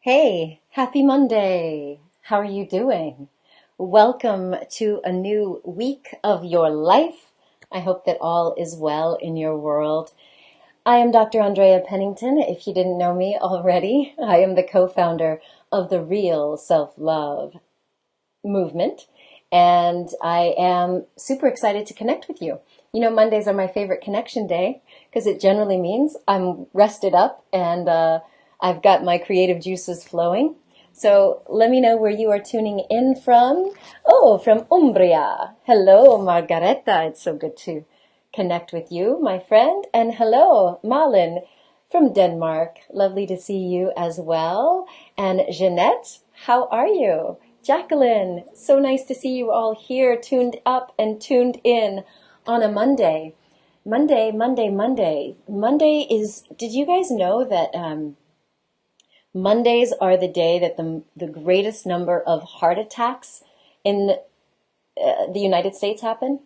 Hey, happy Monday. How are you doing? Welcome to a new week of your life. I hope that all is well in your world. I am Dr. Andrea Pennington. If you didn't know me already, I am the co-founder of the Real Self-Love movement, and I am super excited to connect with you. You know, Mondays are my favorite connection day because it generally means I'm rested up and I've got my creative juices flowing. So let me know where you are tuning in from. Oh, from Umbria. Hello, Margareta. It's so good to connect with you, my friend. And hello, Malin from Denmark. Lovely to see you as well. And Jeanette, how are you? Jacqueline, so nice to see you all here, tuned up and tuned in on a Monday. Monday is, did you guys know that Mondays are the day that the greatest number of heart attacks in the United States happen?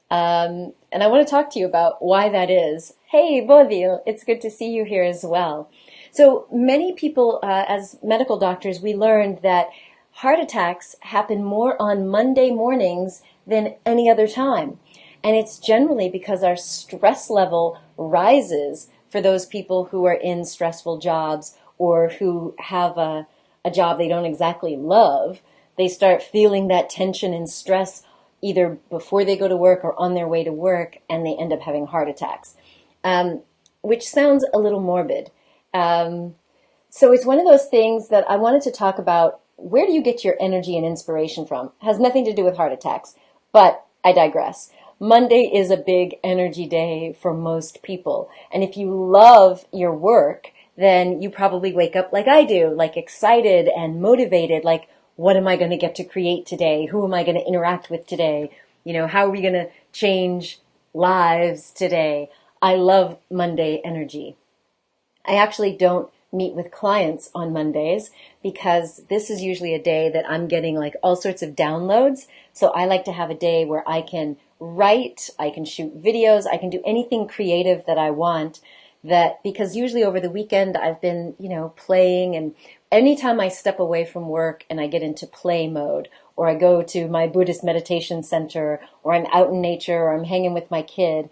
And I want to talk to you about why that is. Hey, Bodil, it's good to see you here as well. So many people, as medical doctors, we learned that heart attacks happen more on Monday mornings than any other time. And it's generally because our stress level rises for those people who are in stressful jobs or who have a job they don't exactly love. They start feeling that tension and stress either before they go to work or on their way to work, and they end up having heart attacks, which sounds a little morbid. So it's one of those things that I wanted to talk about. Where do you get your energy and inspiration from? It has nothing to do with heart attacks, but I digress. Monday is a big energy day for most people. And if you love your work, then you probably wake up like I do, like excited and motivated, like, what am I going to get to create today? Who am I going to interact with today? You know, how are we going to change lives today? I love Monday energy. I actually don't meet with clients on Mondays because this is usually a day that I'm getting like all sorts of downloads. So I like to have a day where I can write, I can shoot videos, I can do anything creative that I want. That because usually over the weekend I've been, playing, and anytime I step away from work and I get into play mode, or I go to my Buddhist meditation center, or I'm out in nature, or I'm hanging with my kid,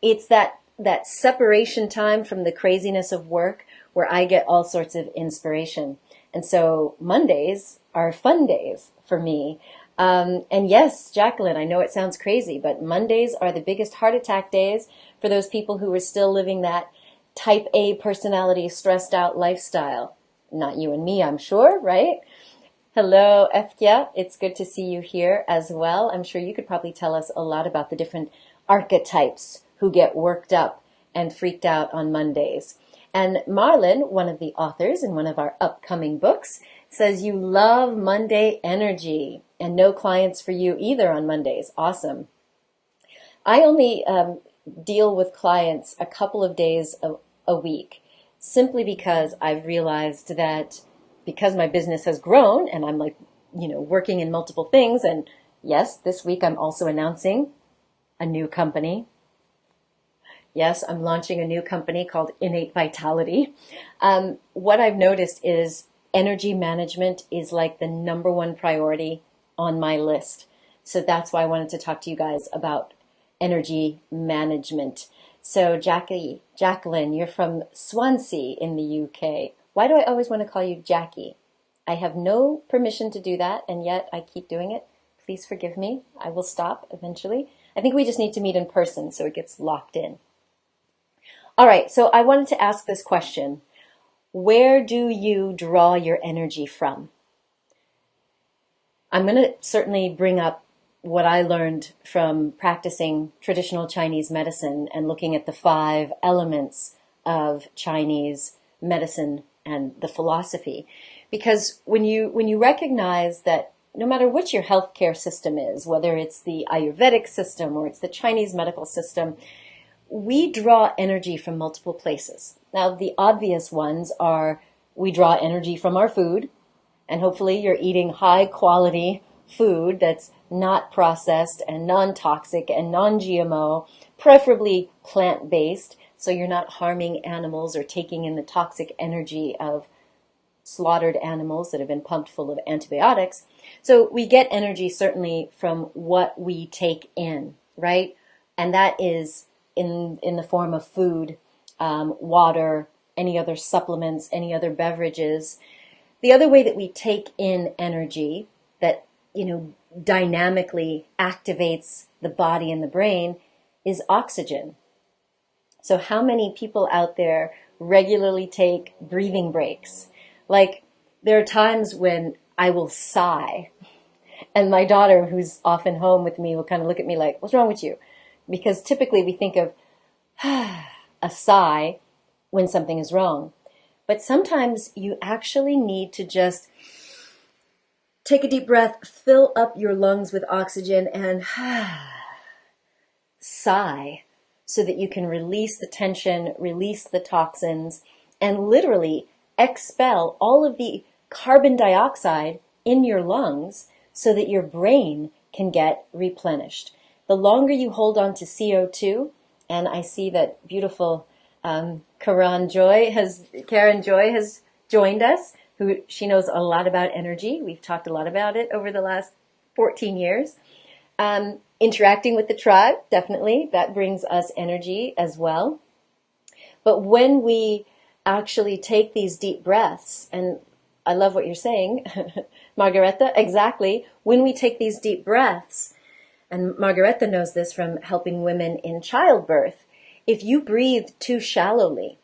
it's that separation time from the craziness of work where I get all sorts of inspiration. And so Mondays are fun days for me. And yes, Jacqueline, I know it sounds crazy, but Mondays are the biggest heart attack days for those people who are still living that type A personality, stressed out lifestyle. Not you and me, I'm sure, right? Hello, Eftia. It's good to see you here as well. I'm sure you could probably tell us a lot about the different archetypes who get worked up and freaked out on Mondays. And Marlon, one of the authors in one of our upcoming books, says you love Monday energy and no clients for you either on Mondays. Awesome. I only deal with clients a couple of days a week, simply because I've realized that because my business has grown and I'm working in multiple things. And yes, this week I'm also announcing a new company. Yes, I'm launching a new company called Innate Vitality. What I've noticed is energy management is like the number one priority on my list. So that's why I wanted to talk to you guys about energy management. So Jacqueline, you're from Swansea in the UK. Why do I always want to call you Jackie? I have no permission to do that, and yet I keep doing it. Please forgive me. I will stop eventually. I think we just need to meet in person so it gets locked in. All right, so I wanted to ask this question. Where do you draw your energy from? I'm going to certainly bring up what I learned from practicing traditional Chinese medicine and looking at the 5 elements of Chinese medicine and the philosophy. Because when you recognize that no matter what your healthcare system is, whether it's the Ayurvedic system or it's the Chinese medical system, we draw energy from multiple places. Now, the obvious ones are we draw energy from our food, and hopefully you're eating high quality food that's not processed and non-toxic and non-GMO, preferably plant-based, so you're not harming animals or taking in the toxic energy of slaughtered animals that have been pumped full of antibiotics. So we get energy certainly from what we take in, right? And that is in the form of food, water, any other supplements, any other beverages. The other way that we take in energy that, dynamically activates the body and the brain is oxygen. So how many people out there regularly take breathing breaks? Like, there are times when I will sigh, and my daughter, who's often home with me, will kind of look at me like, what's wrong with you? Because typically we think of a sigh when something is wrong. But sometimes you actually need to just take a deep breath, fill up your lungs with oxygen, and sigh so that you can release the tension, release the toxins, and literally expel all of the carbon dioxide in your lungs so that your brain can get replenished. The longer you hold on to CO2, and I see that beautiful Karen Joy has joined us, who she knows a lot about energy. We've talked a lot about it over the last 14 years. Interacting with the tribe, definitely, that brings us energy as well. But when we actually take these deep breaths, and I love what you're saying, Margareta, exactly, when we take these deep breaths, and Margareta knows this from helping women in childbirth, if you breathe too shallowly,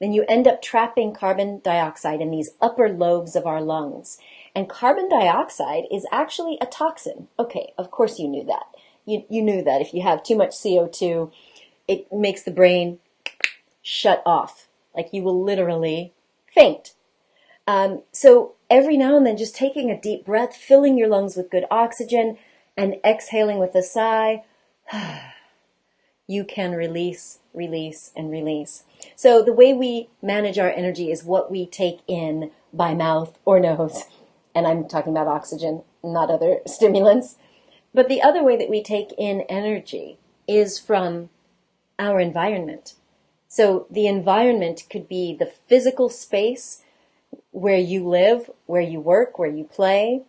then you end up trapping carbon dioxide in these upper lobes of our lungs. And carbon dioxide is actually a toxin. Okay, of course you knew that. You knew that if you have too much CO2, it makes the brain shut off. Like you will literally faint. So every now and then, just taking a deep breath, filling your lungs with good oxygen, and exhaling with a sigh, you can release, release, and release. So the way we manage our energy is what we take in by mouth or nose. And I'm talking about oxygen, not other stimulants. But the other way that we take in energy is from our environment. So the environment could be the physical space where you live, where you work, where you play,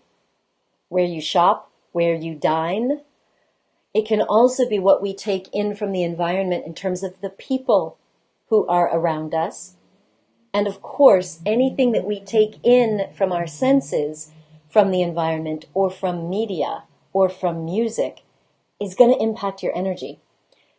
where you shop, where you dine. It can also be what we take in from the environment in terms of the people who are around us. And of course, anything that we take in from our senses, from the environment, or from media, or from music, is going to impact your energy.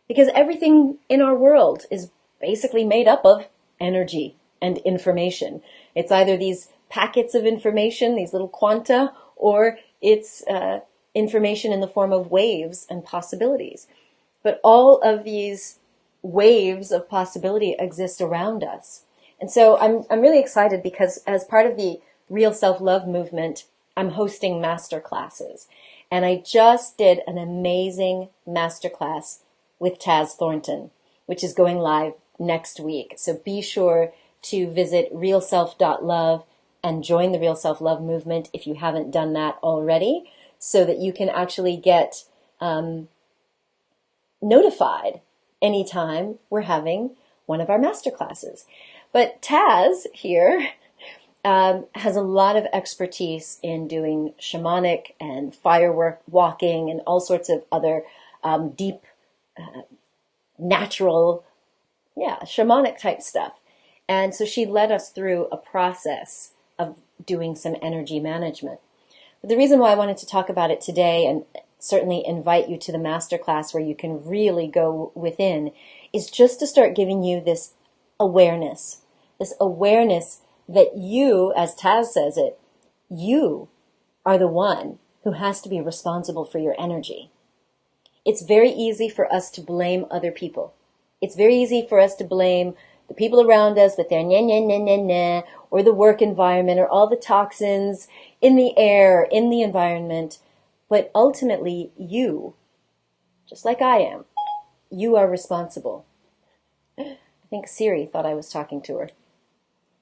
Because everything in our world is basically made up of energy and information. It's either these packets of information, these little quanta, or it's information in the form of waves and possibilities. But all of these waves of possibility exist around us. And so I'm really excited because as part of the Real Self-Love movement, I'm hosting master classes. And I just did an amazing masterclass with Taz Thornton, which is going live next week. So be sure to visit realself.love and join the Real Self-Love movement if you haven't done that already, so that you can actually get notified anytime we're having one of our masterclasses. But Taz here has a lot of expertise in doing shamanic and firework walking and all sorts of other deep, natural, shamanic type stuff. And so she led us through a process of doing some energy management. But the reason why I wanted to talk about it today and certainly invite you to the masterclass where you can really go within is just to start giving you this awareness that you, as Taz says it, you are the one who has to be responsible for your energy. It's very easy for us to blame other people. It's very easy for us to blame the people around us with their nah, or the work environment, or all the toxins in the air, in the environment. But ultimately, you, just like I am, you are responsible. I think Siri thought I was talking to her.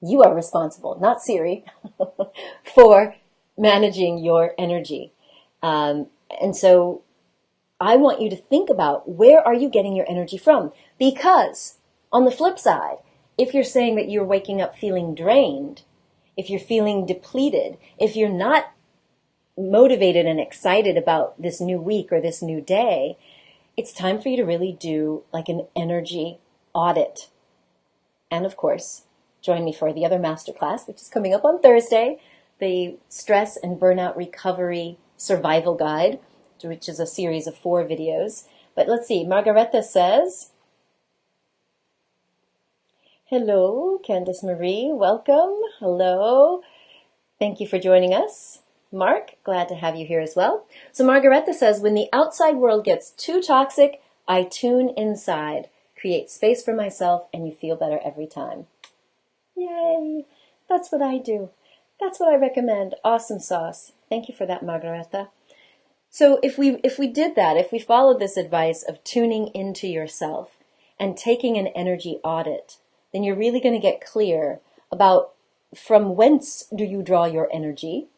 You are responsible, not Siri, for managing your energy. And so I want you to think about, where are you getting your energy from? Because on the flip side, if you're saying that you're waking up feeling drained, if you're feeling depleted, if you're not motivated and excited about this new week or this new day, it's time for you to really do like an energy audit. And of course, join me for the other masterclass, which is coming up on Thursday, the Stress and Burnout Recovery Survival Guide, which is a series of 4 videos. But let's see, Margareta says, hello, Candice Marie, welcome. Hello. Thank you for joining us. Mark, glad to have you here as well. So Margareta says, when the outside world gets too toxic, I tune inside, create space for myself, and you feel better every time. Yay! That's what I do. That's what I recommend. Awesome sauce. Thank you for that, Margareta. So if we did that, if we followed this advice of tuning into yourself and taking an energy audit, then you're really going to get clear about from whence do you draw your energy?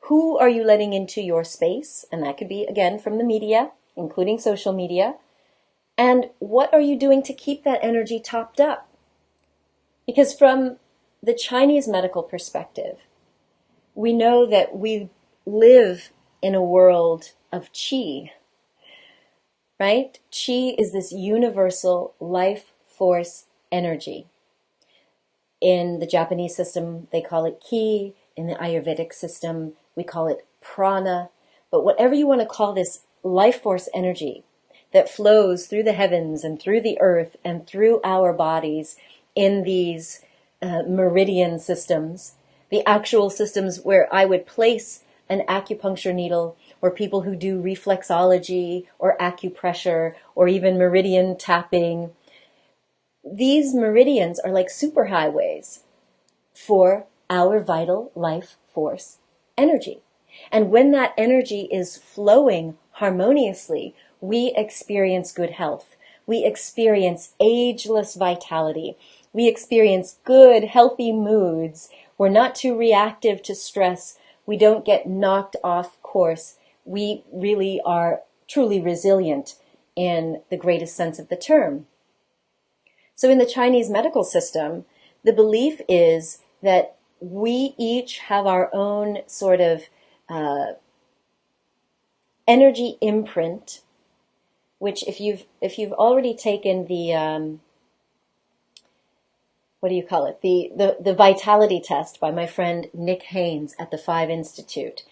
Who are you letting into your space? And that could be, again, from the media, including social media. And what are you doing to keep that energy topped up? Because from the Chinese medical perspective, we know that we live in a world of qi, right? Qi is this universal life force energy. In the Japanese system, they call it ki. In the Ayurvedic system, we call it prana. But whatever you want to call this life force energy that flows through the heavens and through the earth and through our bodies in these meridian systems, the actual systems where I would place an acupuncture needle, or people who do reflexology or acupressure or even meridian tapping. These meridians are like superhighways for our vital life force energy. And when that energy is flowing harmoniously, we experience good health. We experience ageless vitality. We experience good, healthy moods. We're not too reactive to stress. We don't get knocked off course. We really are truly resilient in the greatest sense of the term. So in the Chinese medical system, the belief is that we each have our own sort of energy imprint, which if you've already taken the what do you call it? The vitality test by my friend Nick Haynes at the 5 Institute,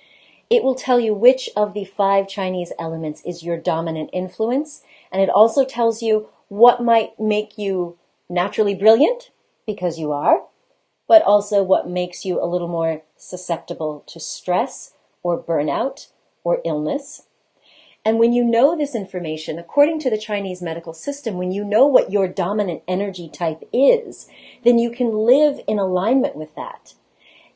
it will tell you which of the 5 Chinese elements is your dominant influence, and it also tells you what might make you naturally brilliant, because you are, but also what makes you a little more susceptible to stress or burnout or illness. And when you know this information, according to the Chinese medical system, when you know what your dominant energy type is, then you can live in alignment with that.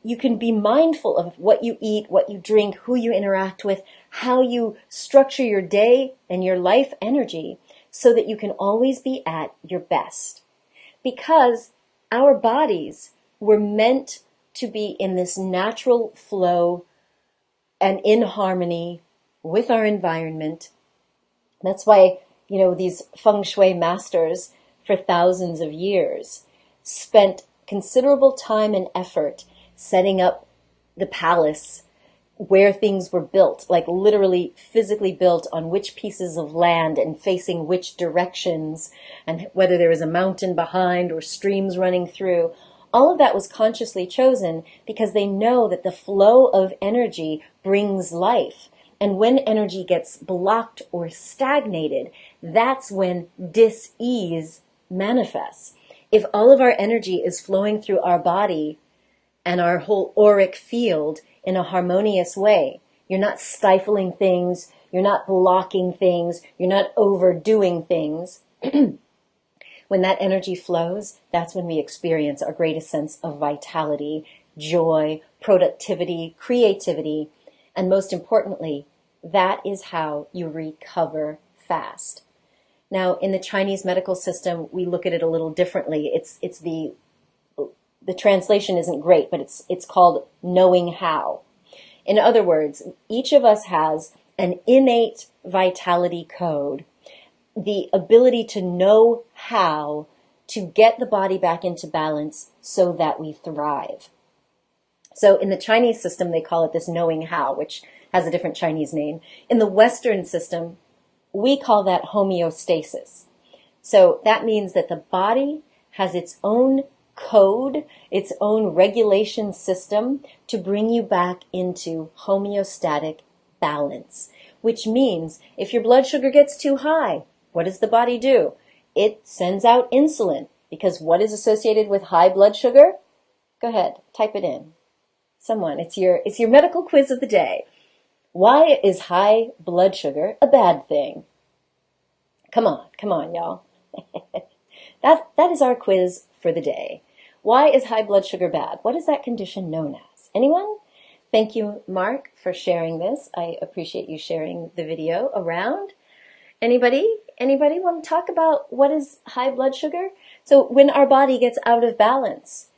You can be mindful of what you eat, what you drink, who you interact with, how you structure your day and your life energy so that you can always be at your best. Because our bodies were meant to be in this natural flow and in harmony with our environment. That's why, these feng shui masters for thousands of years spent considerable time and effort setting up the palace where things were built, like literally physically built on which pieces of land and facing which directions, and whether there was a mountain behind or streams running through. All of that was consciously chosen because they know that the flow of energy brings life. And when energy gets blocked or stagnated, that's when dis-ease manifests. If all of our energy is flowing through our body and our whole auric field in a harmonious way, you're not stifling things, you're not blocking things, you're not overdoing things. When that energy flows, that's when we experience our greatest sense of vitality, joy, productivity, creativity, and most importantly, that is how you recover fast. Now, in the Chinese medical system, we look at it a little differently. It's the translation isn't great, but it's called knowing how. In other words, each of us has an innate vitality code, the ability to know how to get the body back into balance so that we thrive. So in the Chinese system, they call it this knowing how, which has a different Chinese name. In the Western system, we call that homeostasis. So that means that the body has its own code, its own regulation system to bring you back into homeostatic balance, which means if your blood sugar gets too high, what does the body do? It sends out insulin, because what is associated with high blood sugar? Go ahead, type it in. Someone, it's your medical quiz of the day. Why is high blood sugar a bad thing? Come on, y'all. That is our quiz for the day. Why is high blood sugar bad? What is that condition known as? Anyone? Thank you, Mark, for sharing this. I appreciate you sharing the video around. Anybody want to talk about what is high blood sugar? So when our body gets out of balance,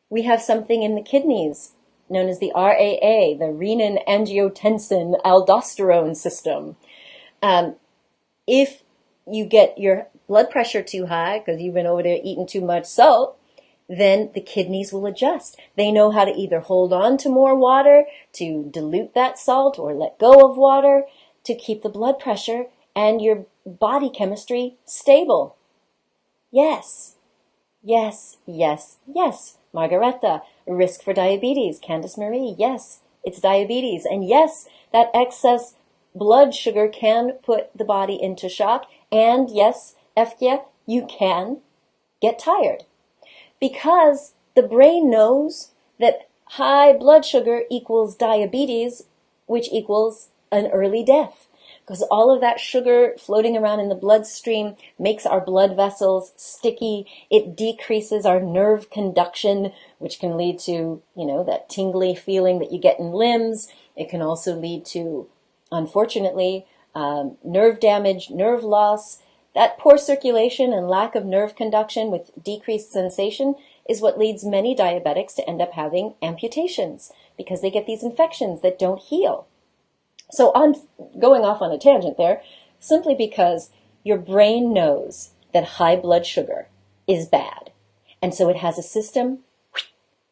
we have something in the kidneys known as the RAA, the renin-angiotensin-aldosterone system. If you get your blood pressure too high because you've been over there eating too much salt, then the kidneys will adjust. They know how to either hold on to more water, to dilute that salt, or let go of water to keep the blood pressure and your body chemistry stable. Yes, yes, yes, yes. Margareta, risk for diabetes. Candace Marie, yes, it's diabetes. And yes, that excess blood sugar can put the body into shock. And yes, Efkia, you can get tired. Because the brain knows that high blood sugar equals diabetes, which equals an early death. Because all of that sugar floating around in the bloodstream makes our blood vessels sticky. It decreases our nerve conduction, which can lead to, that tingly feeling that you get in limbs. It can also lead to, unfortunately, nerve damage, nerve loss. That poor circulation and lack of nerve conduction with decreased sensation is what leads many diabetics to end up having amputations, because they get these infections that don't heal. So I'm going off on a tangent there, simply because your brain knows that high blood sugar is bad. And so it has a system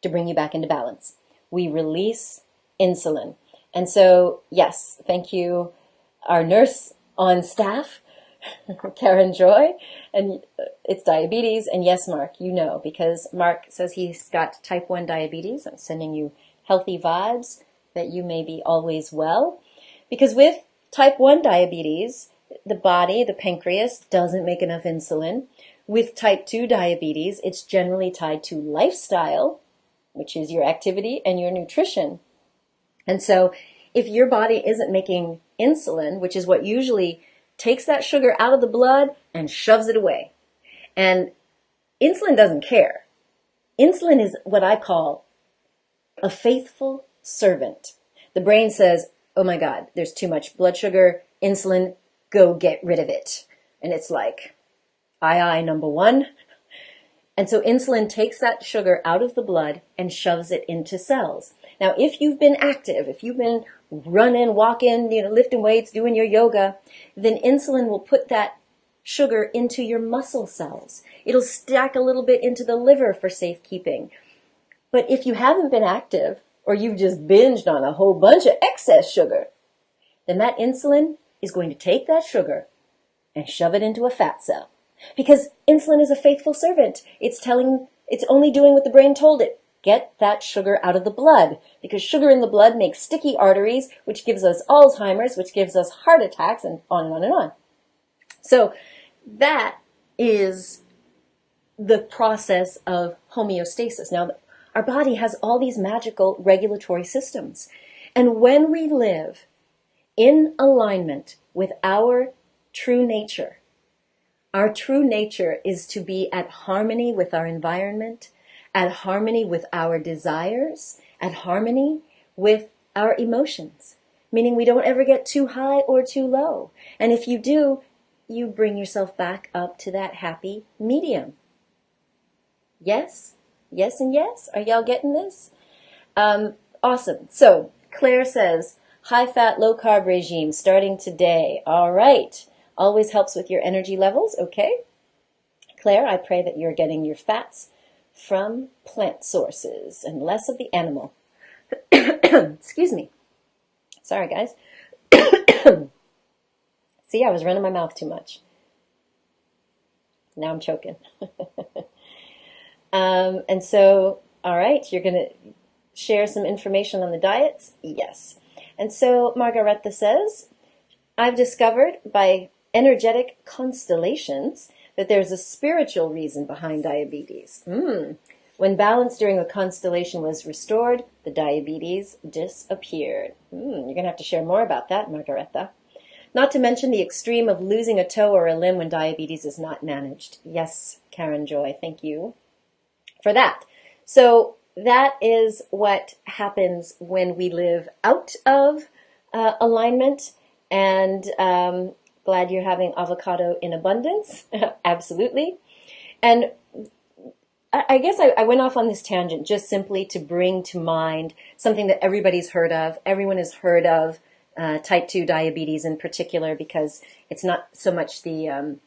to bring you back into balance. We release insulin. And so, yes, thank you, our nurse on staff, Karen Joy, and it's diabetes. And yes, Mark, because Mark says he's got type 1 diabetes. I'm sending you healthy vibes that you may be always well. Because with type 1 diabetes, the body, the pancreas, doesn't make enough insulin. With type 2 diabetes, it's generally tied to lifestyle, which is your activity and your nutrition. And so if your body isn't making insulin, which is what usually takes that sugar out of the blood and shoves it away. And insulin doesn't care. Insulin is what I call a faithful servant. The brain says, oh my God, there's too much blood sugar, insulin, go get rid of it. And it's like, aye, number one. And so insulin takes that sugar out of the blood and shoves it into cells. Now, if you've been active, if you've been running, walking, lifting weights, doing your yoga, then insulin will put that sugar into your muscle cells. It'll stack a little bit into the liver for safekeeping. But if you haven't been active, or you've just binged on a whole bunch of excess sugar, then that insulin is going to take that sugar and shove it into a fat cell. Because insulin is a faithful servant. It's only doing what the brain told it. Get that sugar out of the blood, because sugar in the blood makes sticky arteries, which gives us Alzheimer's, which gives us heart attacks, and on and on and on. So that is the process of homeostasis. Now, our body has all these magical regulatory systems. And when we live in alignment with our true nature is to be at harmony with our environment, at harmony with our desires, at harmony with our emotions. Meaning we don't ever get too high or too low. And if you do, you bring yourself back up to that happy medium. Yes? Yes and yes? Are y'all getting this? Awesome. So Claire says, high-fat, low-carb regime starting today. All right. Always helps with your energy levels. Okay. Claire, I pray that you're getting your fats from plant sources and less of the animal. Excuse me. Sorry, guys. See, I was running my mouth too much. Now I'm choking. And so, all right, you're going to share some information on the diets? Yes. And so Margareta says, I've discovered by energetic constellations that there's a spiritual reason behind diabetes. When balance during a constellation was restored, the diabetes disappeared. You're going to have to share more about that, Margareta. Not to mention the extreme of losing a toe or a limb when diabetes is not managed. Yes, Karen Joy, thank you for that. So that is what happens when we live out of alignment. And glad you're having avocado in abundance. Absolutely. And I guess I went off on this tangent just simply to bring to mind something that everybody's heard of. Everyone has heard of type 2 diabetes in particular, because it's not so much the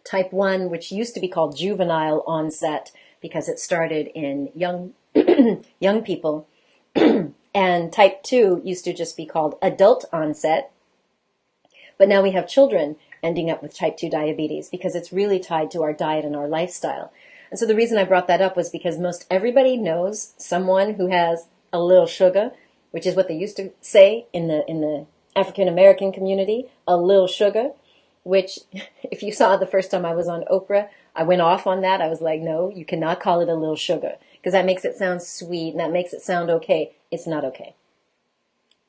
type 1, which used to be called juvenile onset, because it started in young young people. And type 2 used to just be called adult onset. But now we have children ending up with type 2 diabetes because it's really tied to our diet and our lifestyle. And so the reason I brought that up was because most everybody knows someone who has a little sugar, which is what they used to say in the African American community, a little sugar, which if you saw the first time I was on Oprah, I went off on that. I was like, no, you cannot call it a little sugar, because that makes it sound sweet and that makes it sound okay. It's not okay.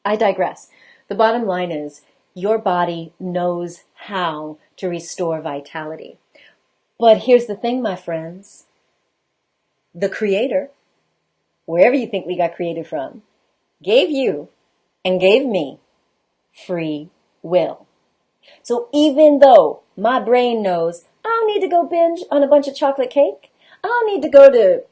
I digress. The bottom line is your body knows how to restore vitality. But here's the thing, my friends. The Creator, wherever you think we got created from, gave you and gave me free will. So even though my brain knows I don't need to go binge on a bunch of chocolate cake, I don't need to go to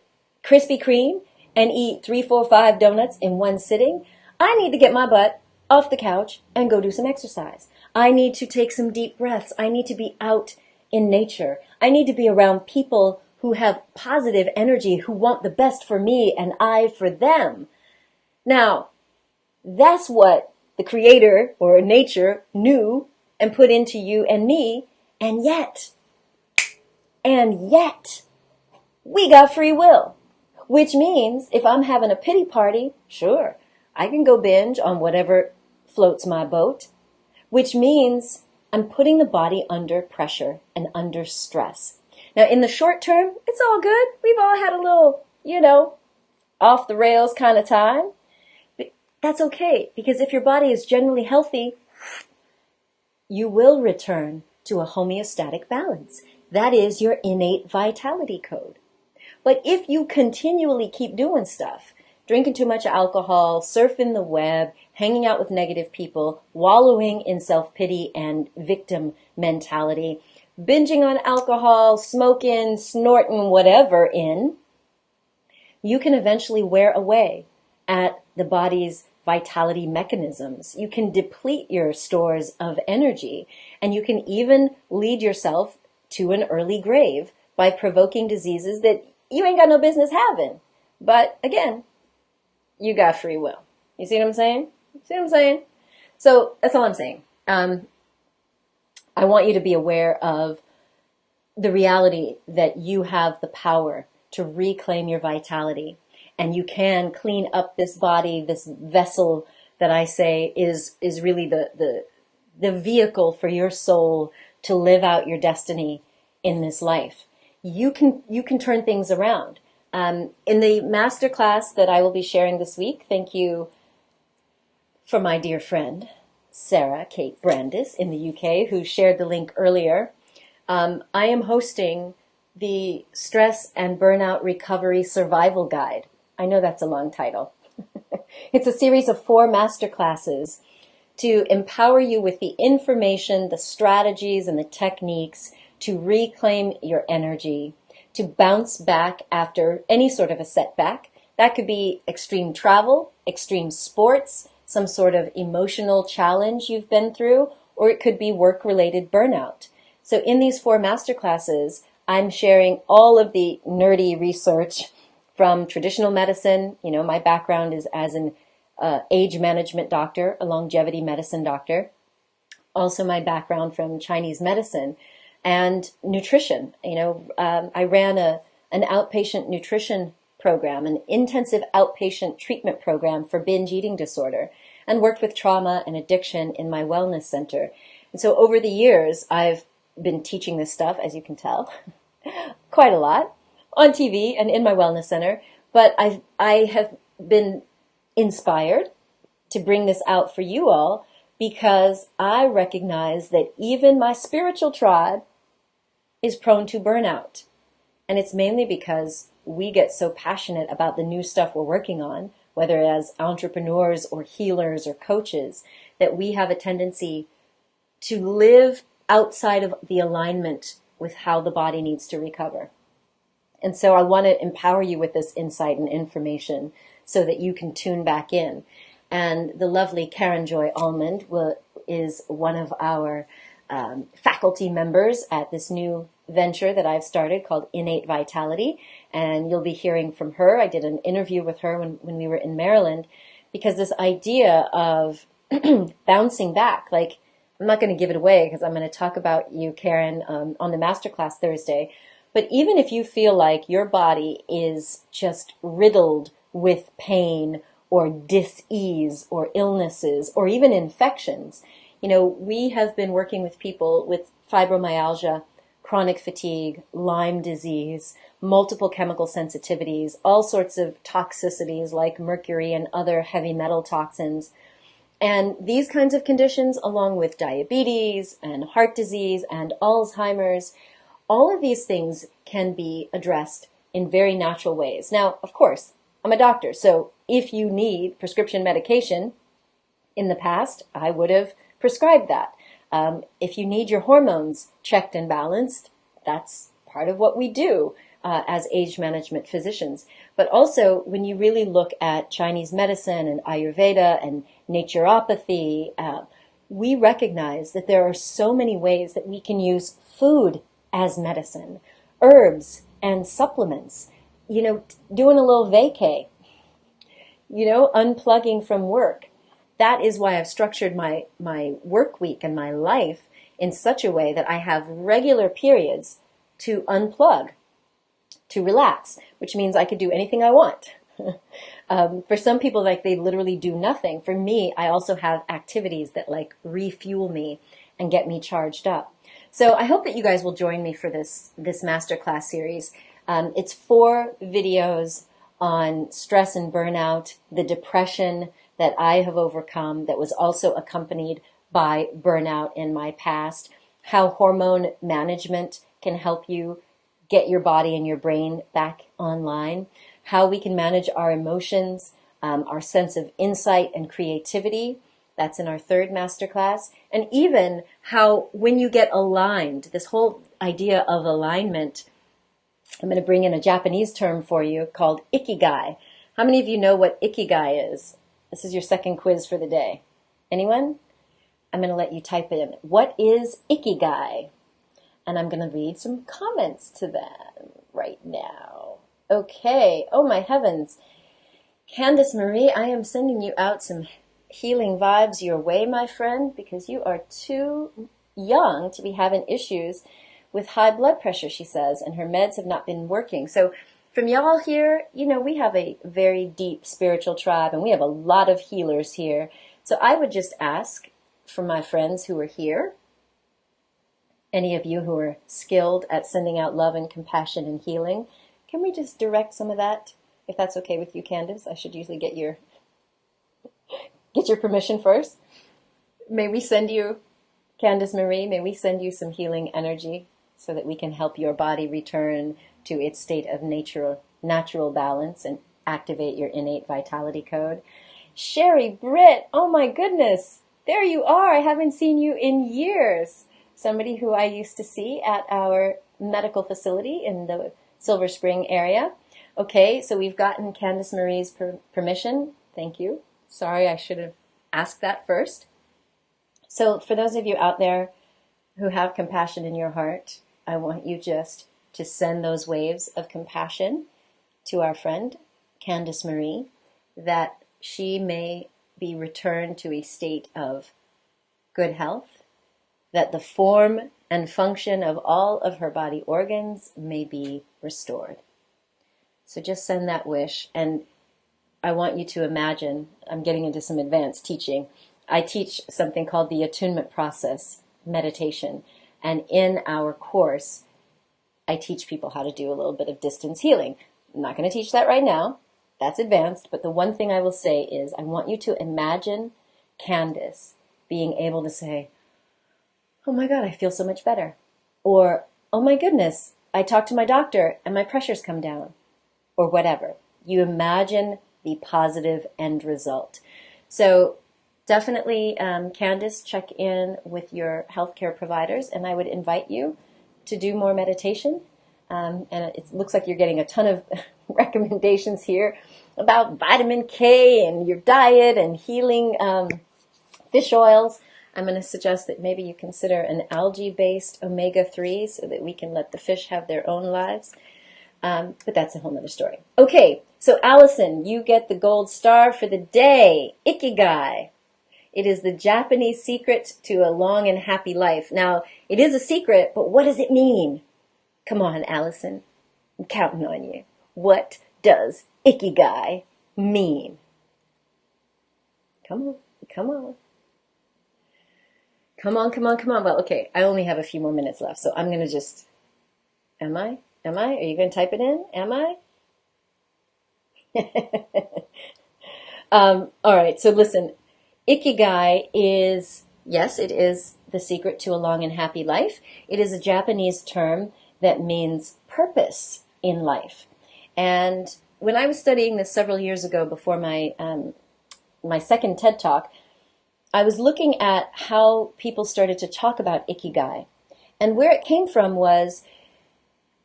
Krispy Kreme and eat 3, 4, 5 donuts in one sitting, I need to get my butt off the couch and go do some exercise. I need to take some deep breaths. I need to be out in nature. I need to be around people who have positive energy, who want the best for me and I for them. Now, that's what the Creator or nature knew and put into you and me, and yet, we got free will. Which means if I'm having a pity party, sure, I can go binge on whatever floats my boat. Which means I'm putting the body under pressure and under stress. Now, in the short term, it's all good. We've all had a little, off the rails kind of time. But that's okay, because if your body is generally healthy, you will return to a homeostatic balance. That is your innate vitality code. But if you continually keep doing stuff, drinking too much alcohol, surfing the web, hanging out with negative people, wallowing in self-pity and victim mentality, binging on alcohol, smoking, snorting, whatever you can eventually wear away at the body's vitality mechanisms. You can deplete your stores of energy, and you can even lead yourself to an early grave by provoking diseases that you ain't got no business having. But again, you got free will. You see what I'm saying? So that's all I'm saying. I want you to be aware of the reality that you have the power to reclaim your vitality, and you can clean up this body, this vessel that I say is really the vehicle for your soul to live out your destiny in this life. You can turn things around. In the masterclass that I will be sharing this week, thank you for my dear friend, Sarah Kate Brandis in the UK, who shared the link earlier. I am hosting the Stress and Burnout Recovery Survival Guide. I know that's a long title. It's a series of 4 masterclasses to empower you with the information, the strategies, and the techniques to reclaim your energy, to bounce back after any sort of a setback. That could be extreme travel, extreme sports, some sort of emotional challenge you've been through, or it could be work-related burnout. So in these 4 masterclasses, I'm sharing all of the nerdy research from traditional medicine. You know, my background is as an age management doctor, a longevity medicine doctor. Also my background from Chinese medicine and nutrition. You know, I ran an outpatient nutrition program, an intensive outpatient treatment program for binge eating disorder, and worked with trauma and addiction in my wellness center. And so over the years, I've been teaching this stuff, as you can tell, quite a lot on TV and in my wellness center. But I have been inspired to bring this out for you all because I recognize that even my spiritual tribe is prone to burnout. And it's mainly because we get so passionate about the new stuff we're working on, whether as entrepreneurs or healers or coaches, that we have a tendency to live outside of the alignment with how the body needs to recover. And so I want to empower you with this insight and information so that you can tune back in. And the lovely Karen Joy Almond is one of our faculty members at this new venture that I've started called Innate Vitality. And you'll be hearing from her. I did an interview with her when we were in Maryland, because this idea of bouncing back, like, I'm not going to give it away because I'm going to talk about you, Karen, on the masterclass Thursday. But even if you feel like your body is just riddled with pain or dis-ease or illnesses or even infections, you know, we have been working with people with fibromyalgia, chronic fatigue, Lyme disease, multiple chemical sensitivities, all sorts of toxicities like mercury and other heavy metal toxins. And these kinds of conditions, along with diabetes and heart disease and Alzheimer's, all of these things can be addressed in very natural ways. Now, of course, I'm a doctor, so if you need prescription medication, in the past, I would have prescribed that. If you need your hormones checked and balanced, that's part of what we do as age management physicians. But also, when you really look at Chinese medicine and Ayurveda and naturopathy, we recognize that there are so many ways that we can use food as medicine, herbs and supplements, you know, doing a little vacay, you know, unplugging from work. That is why I've structured my work week and my life in such a way that I have regular periods to unplug, to relax, which means I could do anything I want. For some people, like, they literally do nothing. For me, I also have activities that like refuel me and get me charged up. So I hope that you guys will join me for this masterclass series. It's 4 videos on stress and burnout, the depression that I have overcome that was also accompanied by burnout in my past, how hormone management can help you get your body and your brain back online, how we can manage our emotions, our sense of insight and creativity. That's in our 3rd masterclass. And even how when you get aligned, this whole idea of alignment, I'm going to bring in a Japanese term for you called ikigai. How many of you know what ikigai is? This is your 2nd quiz for the day. Anyone? I'm going to let you type in, what is ikigai? And I'm going to read some comments to them right now. Okay. Oh, my heavens. Candace Marie, I am sending you out some healing vibes your way, my friend, because you are too young to be having issues with high blood pressure, she says, and her meds have not been working. So from y'all here, you know, we have a very deep spiritual tribe, and we have a lot of healers here. So I would just ask for my friends who are here, any of you who are skilled at sending out love and compassion and healing, can we just direct some of that? If that's okay with you, Candace, I should usually get your permission first. May we send you, Candace Marie, may we send you some healing energy so that we can help your body return to its state of natural balance and activate your innate vitality code. Sherry Britt, oh my goodness, there you are. I haven't seen you in years. Somebody who I used to see at our medical facility in the Silver Spring area. Okay, so we've gotten Candace Marie's permission. Thank you. Sorry, I should have asked that first. So for those of you out there who have compassion in your heart, I want you just to send those waves of compassion to our friend, Candice Marie, that she may be returned to a state of good health, that the form and function of all of her body organs may be restored. So just send that wish. And I want you to imagine, I'm getting into some advanced teaching. I teach something called the attunement process meditation. And in our course, I teach people how to do a little bit of distance healing. I'm not going to teach that right now. That's advanced. But the one thing I will say is I want you to imagine Candice being able to say, oh my God, I feel so much better. Or, oh my goodness, I talked to my doctor and my pressure's come down. Or whatever. You imagine the positive end result. So definitely, Candice, check in with your healthcare providers, and I would invite you to do more meditation. And it looks like you're getting a ton of recommendations here about vitamin K and your diet and healing fish oils. I'm going to suggest that maybe you consider an algae-based omega-3 so that we can let the fish have their own lives. But that's a whole nother story. Okay, so Allison, you get the gold star for the day. Ikigai. It is the Japanese secret to a long and happy life. Now, it is a secret, but what does it mean? Come on, Allison. I'm counting on you. What does Ikigai mean? Come on, come on. Come on, come on, come on. Well, okay, I only have a few more minutes left, so I'm going to just... Am I? Are you going to type it in? Am I? All right, so listen. Ikigai is, yes, it is the secret to a long and happy life. It is a Japanese term that means purpose in life. And when I was studying this several years ago before my second TED Talk, I was looking at how people started to talk about Ikigai. And where it came from was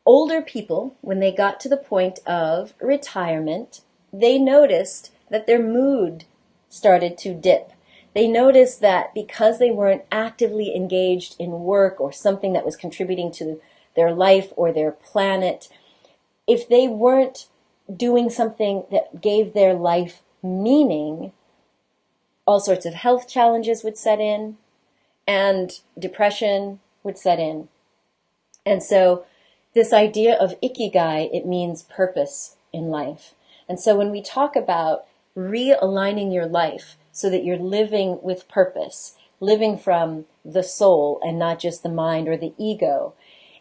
older people, when they got to the point of retirement, they noticed that their mood started to dip. They noticed that because they weren't actively engaged in work or something that was contributing to their life or their planet, if they weren't doing something that gave their life meaning, all sorts of health challenges would set in and depression would set in. And so this idea of Ikigai, it means purpose in life. And so when we talk about realigning your life so that you're living with purpose, living from the soul and not just the mind or the ego,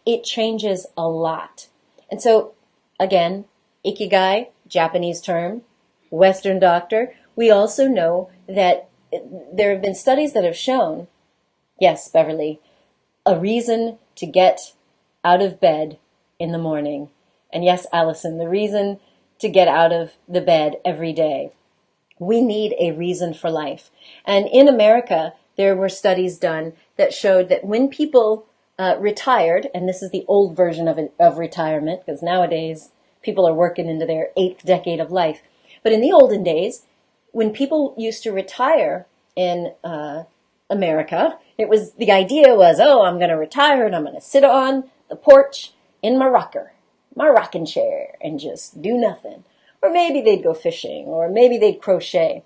it changes a lot. And so, again, Ikigai, Japanese term, Western doctor, we also know that there have been studies that have shown, yes, Beverly, a reason to get out of bed in the morning. And yes, Allison, the reason to get out of the bed every day. We need a reason for life. And in America, there were studies done that showed that when people retired, and this is the old version of retirement, because nowadays people are working into their 8th decade of life. But in the olden days, when people used to retire in America, the idea was, oh, I'm going to retire and I'm going to sit on the porch in my rocking chair, and just do nothing. Or maybe they'd go fishing, or maybe they'd crochet.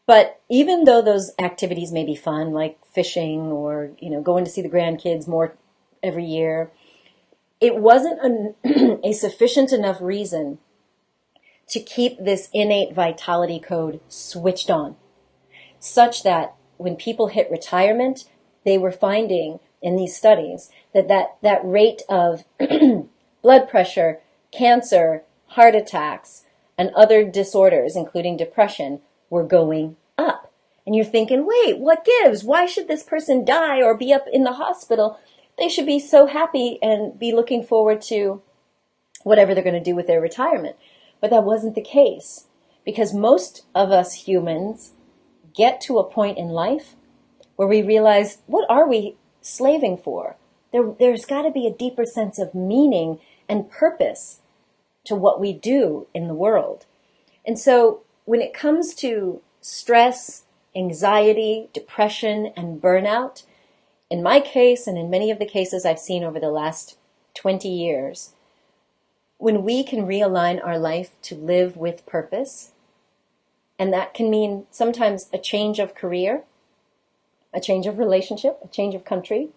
But even though those activities may be fun, like fishing or, going to see the grandkids more every year, it wasn't a sufficient enough reason to keep this innate vitality code switched on, such that when people hit retirement, they were finding in these studies that rate of blood pressure, cancer, heart attacks, and other disorders, including depression, were going up. And you're thinking, wait, what gives? Why should this person die or be up in the hospital? They should be so happy and be looking forward to whatever they're going to do with their retirement. But that wasn't the case, because most of us humans get to a point in life where we realize, what are we slaving for? There's got to be a deeper sense of meaning and purpose to what we do in the world. And so when it comes to stress, anxiety, depression, and burnout, in my case and in many of the cases I've seen over the last 20 years, when we can realign our life to live with purpose, and that can mean sometimes a change of career, a change of relationship, a change of country,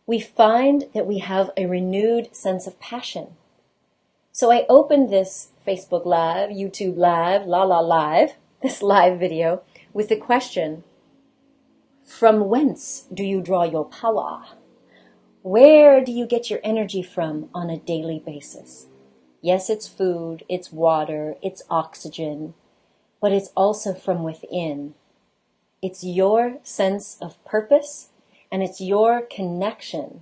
we find that we have a renewed sense of passion. So I opened this Facebook Live, YouTube Live, Live, this live video with the question, from whence do you draw your power? Where do you get your energy from on a daily basis? Yes, it's food, it's water, it's oxygen, but it's also from within. It's your sense of purpose, and it's your connection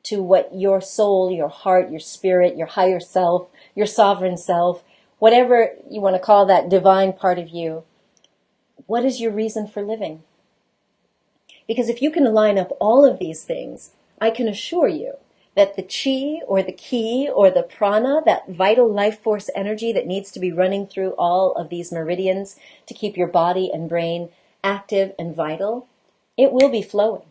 to what your soul, your heart, your spirit, your higher self, your sovereign self, whatever you want to call that divine part of you, what is your reason for living? Because if you can line up all of these things, I can assure you that the chi or the ki or the prana, that vital life force energy that needs to be running through all of these meridians to keep your body and brain active and vital, it will be flowing.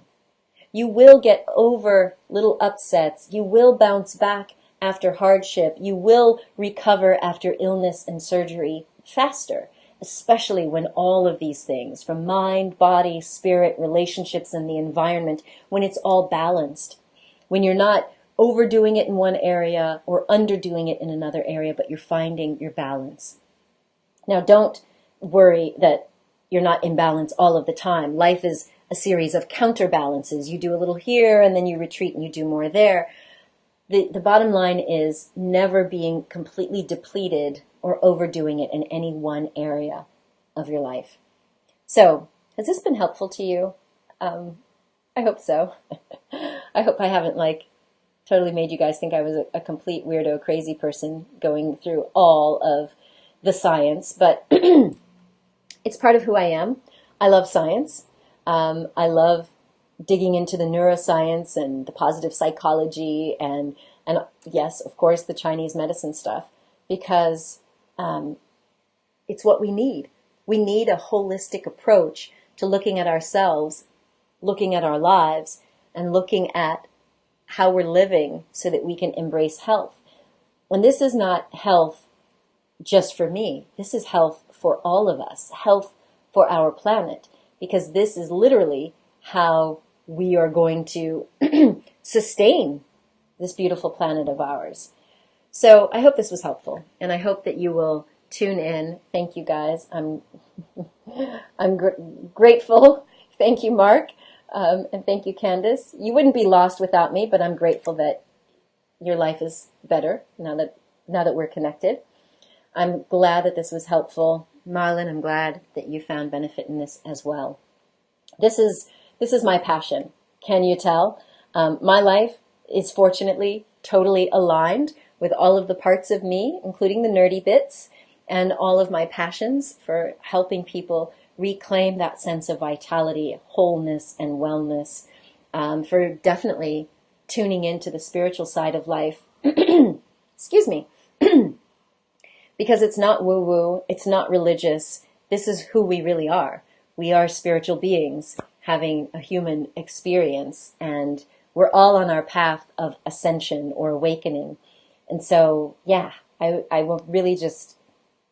You will get over little upsets. You will bounce back after hardship. You will recover after illness and surgery faster, especially when all of these things, from mind, body, spirit, relationships, and the environment, when it's all balanced. When you're not overdoing it in one area or underdoing it in another area, but you're finding your balance. Now, don't worry that you're not in balance all of the time. Life is a series of counterbalances. You do a little here, and then you retreat and you do more there. The bottom line is never being completely depleted or overdoing it in any one area of your life. So, has this been helpful to you? I hope so. I hope I haven't totally made you guys think I was a complete weirdo, crazy person going through all of the science, but it's part of who I am. I love science. I love digging into the neuroscience and the positive psychology and yes, of course, the Chinese medicine stuff, because it's what we need. We need a holistic approach to looking at ourselves, looking at our lives, and looking at how we're living so that we can embrace health. And this is not health just for me. This is health for all of us, health for our planet, because this is literally how we are going to sustain this beautiful planet of ours. So I hope this was helpful, and I hope that you will tune in. Thank you, guys. I'm grateful. Thank you, Mark. And thank you, Candace. You wouldn't be lost without me, but I'm grateful that your life is better now that we're connected. I'm glad that this was helpful. Marlon, I'm glad that you found benefit in this as well. This is my passion. Can you tell? My life is fortunately totally aligned with all of the parts of me, including the nerdy bits, and all of my passions for helping people reclaim that sense of vitality, wholeness, and wellness, for definitely tuning into the spiritual side of life. Excuse me. Because it's not woo-woo, it's not religious. This is who we really are. We are spiritual beings having a human experience, and we're all on our path of ascension or awakening. And so, yeah, I will really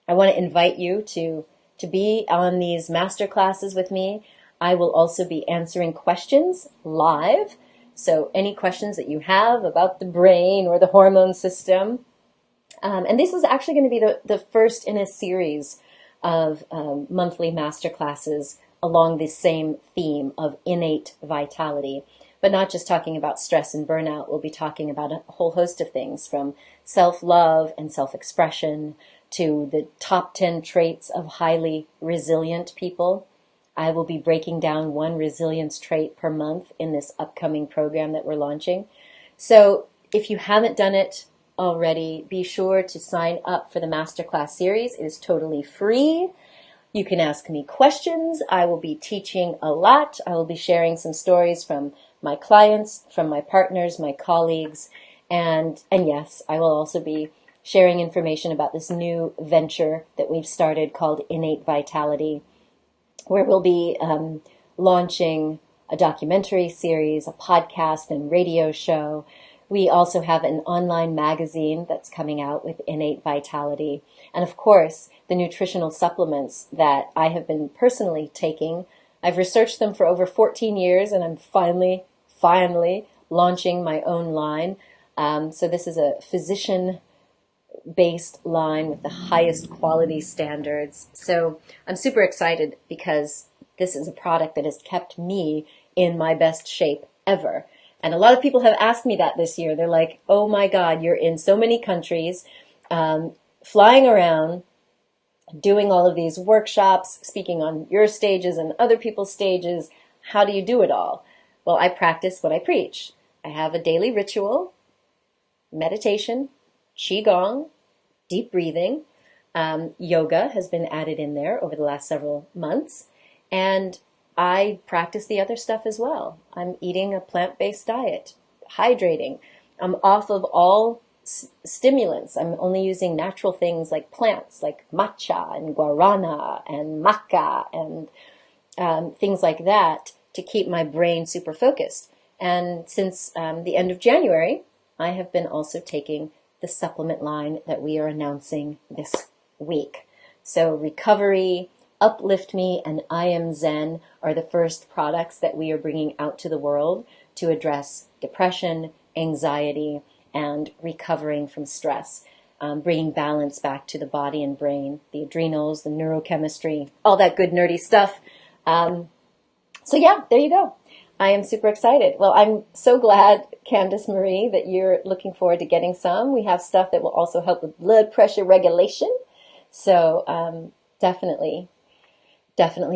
I want to invite you to be on these master classes with me. I will also be answering questions live. So any questions that you have about the brain or the hormone system. And this is actually going to be the first in a series of monthly master classes along this same theme of innate vitality. But not just talking about stress and burnout. We'll be talking about a whole host of things, from self-love and self-expression to the top 10 traits of highly resilient people. I will be breaking down one resilience trait per month in this upcoming program that we're launching. So if you haven't done it already, be sure to sign up for the Masterclass series. It is totally free. You can ask me questions. I will be teaching a lot. I will be sharing some stories from my clients, from my partners, my colleagues, and yes, I will also be sharing information about this new venture that we've started called Innate Vitality, where we'll be launching a documentary series, a podcast and radio show, We also have an online magazine that's coming out with Innate Vitality. And of course, the nutritional supplements that I have been personally taking. I've researched them for over 14 years, and I'm finally launching my own line. So this is a physician-based line with the highest quality standards. So I'm super excited because this is a product that has kept me in my best shape ever. And a lot of people have asked me that this year. They're like, oh my God, you're in so many countries, flying around, doing all of these workshops, speaking on your stages and other people's stages. How do you do it all? Well, I practice what I preach. I have a daily ritual, meditation, qigong, deep breathing. Yoga has been added in there over the last several months. And I practice the other stuff as well. I'm eating a plant-based diet, hydrating. I'm off of all stimulants. I'm only using natural things like plants, like matcha and guarana and maca and things like that to keep my brain super focused. And since the end of January, I have been also taking the supplement line that we are announcing this week. So Recovery, Uplift Me, and I Am Zen are the first products that we are bringing out to the world to address depression, anxiety, and recovering from stress, bringing balance back to the body and brain, the adrenals, the neurochemistry, all that good nerdy stuff. So yeah, there you go. I am super excited. Well, I'm so glad, Candace Marie, that you're looking forward to getting some. We have stuff that will also help with blood pressure regulation. So definitely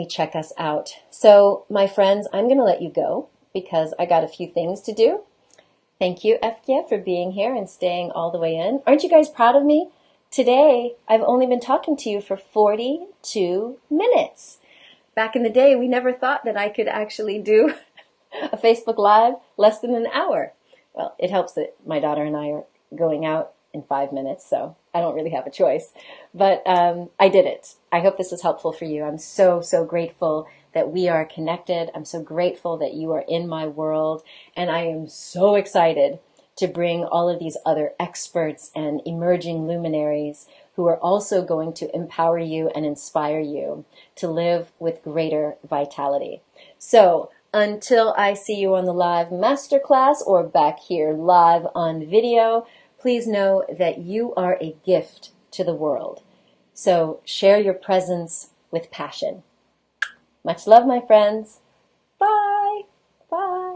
check us out. So my friends, I'm going to let you go because I got a few things to do. Thank you, Efke, for being here and staying all the way in. Aren't you guys proud of me? Today, I've only been talking to you for 42 minutes. Back in the day, we never thought that I could actually do a Facebook Live less than an hour. Well, it helps that my daughter and I are going out in 5 minutes, so I don't really have a choice. But I did it. I hope this was helpful for you. I'm so grateful that we are connected. I'm so grateful that you are in my world. And I am so excited to bring all of these other experts and emerging luminaries who are also going to empower you and inspire you to live with greater vitality. So until I see you on the live masterclass or back here live on video, please know that you are a gift to the world. So share your presence with passion. Much love, my friends. Bye. Bye.